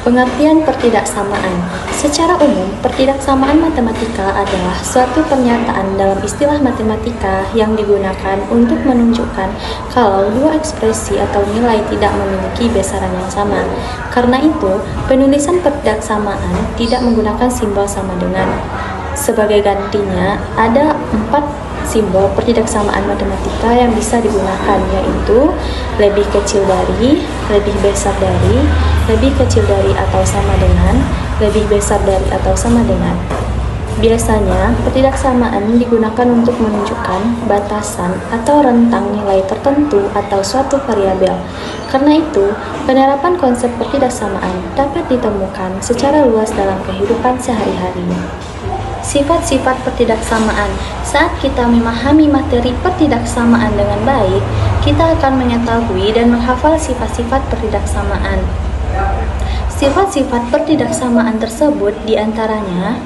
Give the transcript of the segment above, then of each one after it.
Pengertian pertidaksamaan. Secara umum, pertidaksamaan matematika adalah suatu pernyataan dalam istilah matematika yang digunakan untuk menunjukkan kalau dua ekspresi atau nilai tidak memiliki besaran yang sama. Karena itu, penulisan pertidaksamaan tidak menggunakan simbol sama dengan. Sebagai gantinya, ada 4 simbol pertidaksamaan matematika yang bisa digunakan, yaitu lebih kecil dari, lebih besar dari, lebih kecil dari atau sama dengan, lebih besar dari atau sama dengan. Biasanya, pertidaksamaan digunakan untuk menunjukkan batasan atau rentang nilai tertentu atau suatu variabel. Karena itu, penerapan konsep pertidaksamaan dapat ditemukan secara luas dalam kehidupan sehari-hari. Sifat-sifat pertidaksamaan. Saat kita memahami materi pertidaksamaan dengan baik, kita akan mengetahui dan menghafal sifat-sifat pertidaksamaan. Sifat-sifat pertidaksamaan tersebut diantaranya,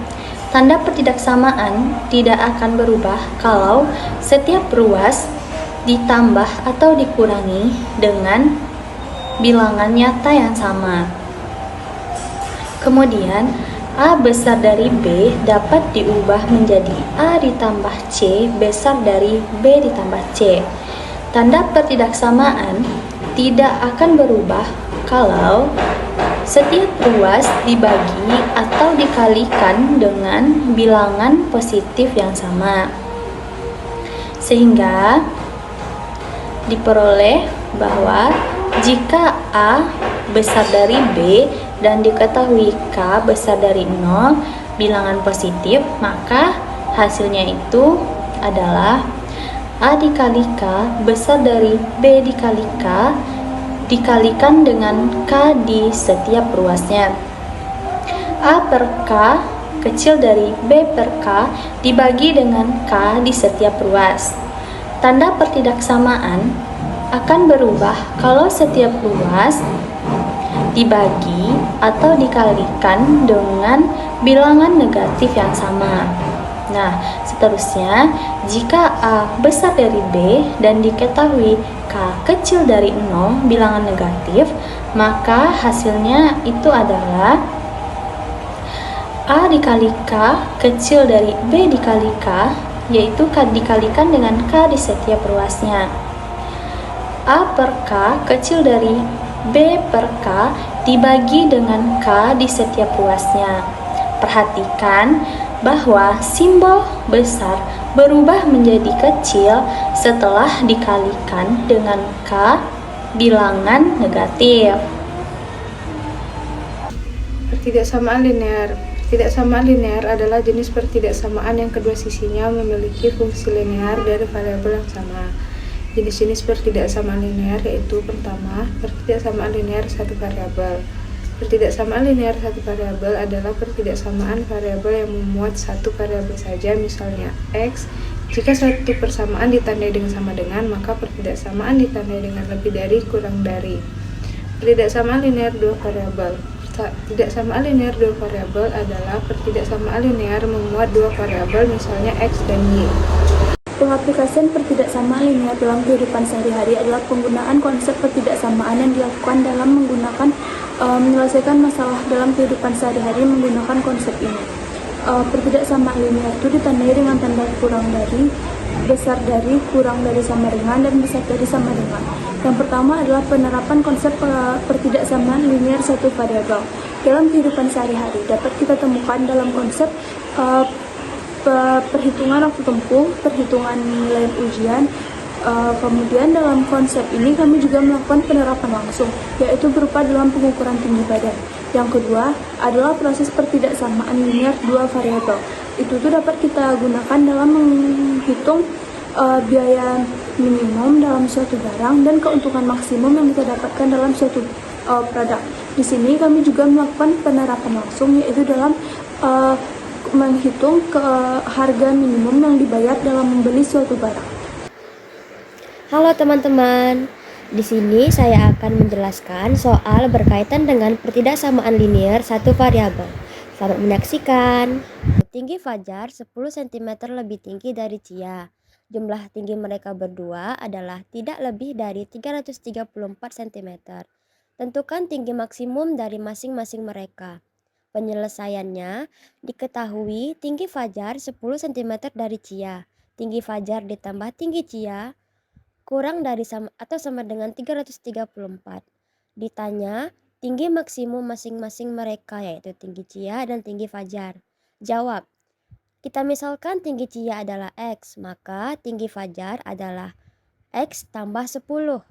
tanda pertidaksamaan tidak akan berubah kalau setiap ruas ditambah atau dikurangi dengan bilangan nyata yang sama. Kemudian, A besar dari B dapat diubah menjadi A ditambah C besar dari B ditambah C. Tanda pertidaksamaan tidak akan berubah kalau setiap ruas dibagi atau dikalikan dengan bilangan positif yang sama. Sehingga diperoleh bahwa jika A besar dari B dan diketahui K besar dari 0 bilangan positif, maka hasilnya itu adalah A dikali K besar dari B dikali K dikalikan dengan K di setiap ruasnya. A per K kecil dari B per K dibagi dengan K di setiap ruas. Tanda pertidaksamaan akan berubah kalau setiap ruas dibagi atau dikalikan dengan bilangan negatif yang sama. Nah, seterusnya, jika A besar dari B dan diketahui K kecil dari 0 bilangan negatif, maka hasilnya itu adalah A dikali K kecil dari B dikali K, yaitu K dikalikan dengan K di setiap ruasnya. A per K kecil dari B per K dibagi dengan K di setiap ruasnya. Perhatikan bahwa simbol besar berubah menjadi kecil setelah dikalikan dengan K bilangan negatif. Pertidaksamaan linear. Pertidaksamaan linear adalah jenis pertidaksamaan yang kedua sisinya memiliki fungsi linear dari variabel yang sama. Jenis-jenis pertidaksamaan linear yaitu pertama, pertidaksamaan linear satu variabel. Pertidaksamaan linear satu variabel adalah pertidaksamaan variabel yang memuat satu variabel saja, misalnya X. Jika satu persamaan ditandai dengan sama dengan, maka pertidaksamaan ditandai dengan lebih dari kurang dari. Pertidaksamaan linear dua variabel. Pertidaksamaan linear dua variabel adalah pertidaksamaan linear memuat dua variabel, misalnya X dan Y. Pengaplikasian pertidaksamaan linear dalam kehidupan sehari-hari adalah penggunaan konsep pertidaksamaan yang dilakukan dalam menyelesaikan masalah dalam kehidupan sehari-hari menggunakan konsep ini. Pertidaksamaan linear itu ditandai dengan tanda kurang dari, besar dari, kurang dari sama dengan, dan besar dari sama dengan. Yang pertama adalah penerapan konsep pertidaksamaan linear satu variabel. Dalam kehidupan sehari-hari dapat kita temukan dalam konsep perhitungan waktu tempuh, perhitungan nilai ujian. Kemudian dalam konsep ini kami juga melakukan penerapan langsung, yaitu berupa dalam pengukuran tinggi badan. Yang kedua adalah proses pertidaksamaan linear dua variabel. Itu tuh dapat kita gunakan dalam menghitung biaya minimum dalam suatu barang dan keuntungan maksimum yang kita dapatkan dalam suatu produk. Di sini kami juga melakukan penerapan langsung, yaitu dalam menghitung harga minimum yang dibayar dalam membeli suatu barang. Halo teman-teman, di sini saya akan menjelaskan soal berkaitan dengan pertidaksamaan linear satu variabel. Selamat menyaksikan. Tinggi Fajar 10 cm lebih tinggi dari Cia. Jumlah tinggi mereka berdua adalah tidak lebih dari 334 cm. Tentukan tinggi maksimum dari masing-masing mereka. Penyelesaiannya diketahui tinggi Fajar 10 cm dari Cia. Tinggi Fajar ditambah tinggi Cia kurang dari atau sama dengan 334. Ditanya tinggi maksimum masing-masing mereka, yaitu tinggi Cia dan tinggi Fajar. Jawab. Kita misalkan tinggi Cia adalah X, maka tinggi Fajar adalah X tambah 10.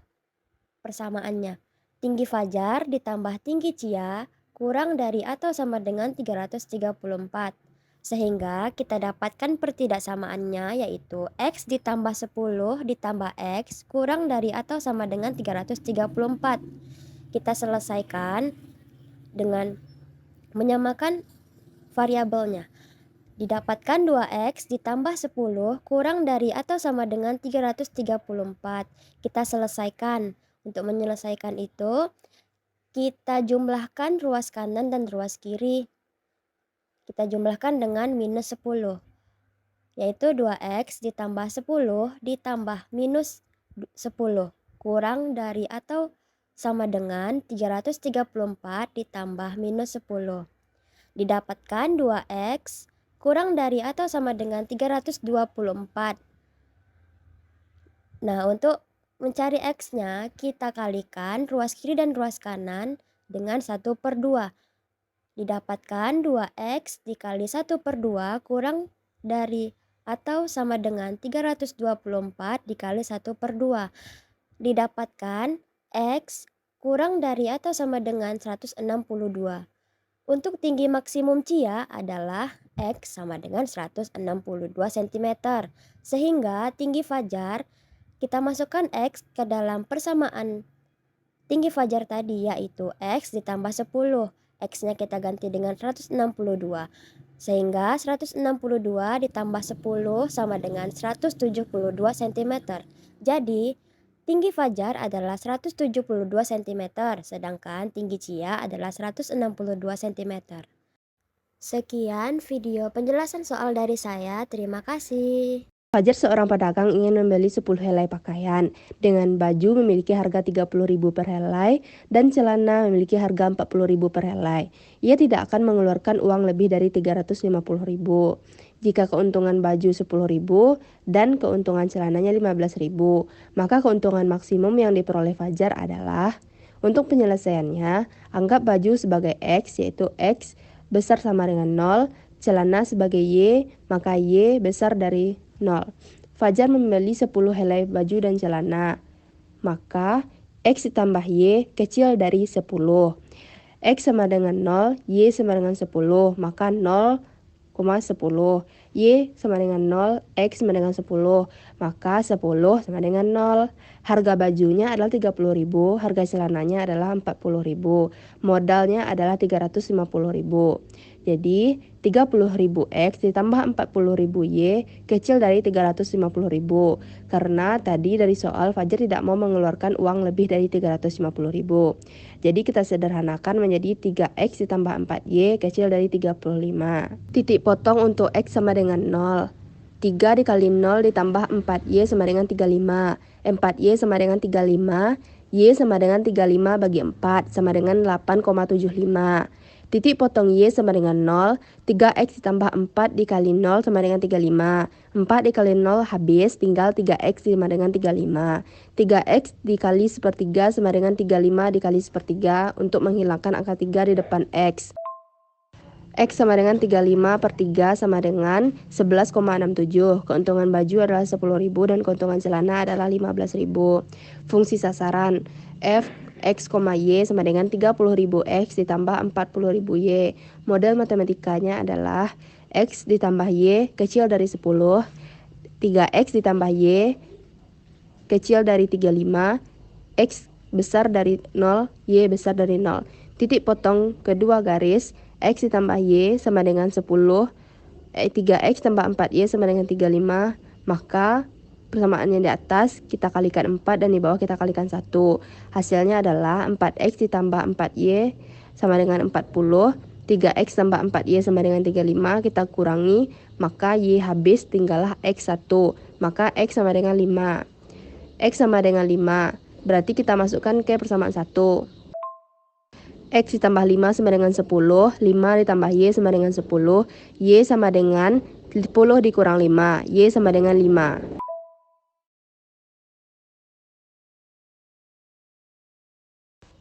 Persamaannya, tinggi Fajar ditambah tinggi Cia kurang dari atau sama dengan 334. Sehingga kita dapatkan pertidaksamaannya, yaitu X ditambah 10 ditambah X kurang dari atau sama dengan 334. Kita selesaikan dengan menyamakan variabelnya. Didapatkan 2X ditambah 10 kurang dari atau sama dengan 334. Kita selesaikan. Untuk menyelesaikan itu, kita jumlahkan ruas kanan dan ruas kiri. Kita jumlahkan dengan minus 10, yaitu 2X ditambah 10 ditambah minus 10 kurang dari atau sama dengan 334 ditambah minus 10. Didapatkan 2X kurang dari atau sama dengan 324. Nah, untuk mencari X-nya, kita kalikan ruas kiri dan ruas kanan dengan 1/2. Didapatkan 2X dikali 1/2 kurang dari atau sama dengan 324 dikali 1/2. Didapatkan X kurang dari atau sama dengan 162. Untuk tinggi maksimum Cia adalah X sama dengan 162 cm. Sehingga tinggi Fajar, kita masukkan X ke dalam persamaan tinggi Fajar tadi, yaitu X ditambah 10. X-nya kita ganti dengan 162. Sehingga 162 ditambah 10 sama dengan 172 cm. Jadi, tinggi Fajar adalah 172 cm, sedangkan tinggi Cia adalah 162 cm. Sekian video penjelasan soal dari saya. Terima kasih. Fajar seorang pedagang ingin membeli 10 helai pakaian. Dengan baju memiliki harga 30.000 per helai dan celana memiliki harga 40.000 per helai. Ia tidak akan mengeluarkan uang lebih dari 350.000. Jika keuntungan baju 10.000 dan keuntungan celananya 15.000, maka keuntungan maksimum yang diperoleh Fajar adalah, untuk penyelesaiannya, anggap baju sebagai X, yaitu X besar sama dengan 0, celana sebagai Y, maka Y besar dari 0. Fajar membeli 10 helai baju dan celana, maka X ditambah Y kecil dari 10. X sama dengan 0, Y sama dengan 10, maka 0,10. Y sama dengan 0, X sama dengan 10, maka 10 sama dengan 0. Harga bajunya adalah 30.000, harga celananya adalah 40.000, modalnya adalah 350.000. Jadi 30.000 X ditambah 40.000 Y kecil dari 350.000. Karena tadi dari soal Fajar tidak mau mengeluarkan uang lebih dari 350.000. Jadi kita sederhanakan menjadi 3X ditambah 4Y kecil dari 35. Titik potong untuk X sama dengan 0. 3 dikali 0 ditambah 4Y sama dengan 35. 4Y sama dengan 35. Y sama dengan 35 bagi 4 sama dengan 8,75. Titik potong Y sama dengan 0. 3X ditambah 4 dikali 0 sama dengan 35. 4 dikali 0 habis, tinggal 3X sama dengan 35. 3X dikali sepertiga sama dengan 35 dikali sepertiga untuk menghilangkan angka 3 di depan X. X sama dengan 35 per 3 sama dengan 11,67. Keuntungan baju adalah 10.000 dan keuntungan celana adalah 15.000. Fungsi sasaran F X, Y sama dengan 30.000 X ditambah 40.000 Y. Model matematikanya adalah X ditambah Y kecil dari 10, 3X ditambah Y kecil dari 35, X besar dari 0, Y besar dari 0. Titik potong kedua garis, X ditambah Y sama dengan 10, 3X tambah 4Y sama dengan 35, maka persamaannya di atas kita kalikan 4 dan di bawah kita kalikan 1. Hasilnya adalah 4X ditambah 4Y sama dengan 40. 3X tambah 4Y sama dengan 35. Kita kurangi, maka Y habis, tinggallah X1. Maka X sama dengan 5. X sama dengan 5. Berarti kita masukkan ke persamaan 1. X ditambah 5 sama dengan 10, 5 ditambah Y sama dengan 10, Y sama dengan 10 dikurang 5, Y sama dengan 5.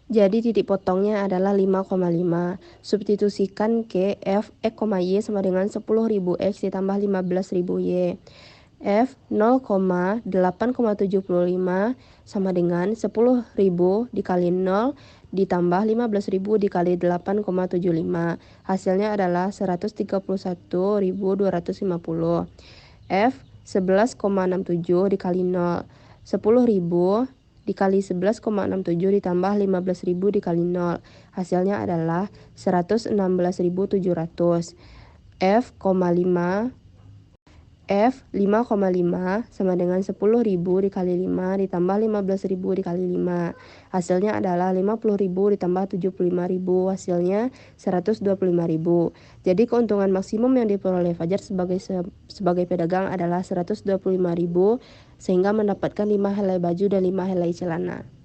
Jadi titik potongnya adalah 5,5. Substitusikan ke F X, Y sama dengan 10.000 X ditambah 15.000 Y. F 0,875 sama dengan 10.000 dikali 0 ditambah 15.000 dikali 8,75. Hasilnya adalah 131.250. F 11,67 dikali 0. 10.000 dikali 11,67 ditambah 15.000 dikali 0. Hasilnya adalah 116.700. F, 5,5 sama dengan 10.000 dikali 5 ditambah 15.000 dikali 5. Hasilnya adalah 50.000 ditambah 75.000. Hasilnya 125.000. Jadi keuntungan maksimum yang diperoleh Fajar sebagai pedagang adalah 125.000 sehingga mendapatkan 5 helai baju dan 5 helai celana.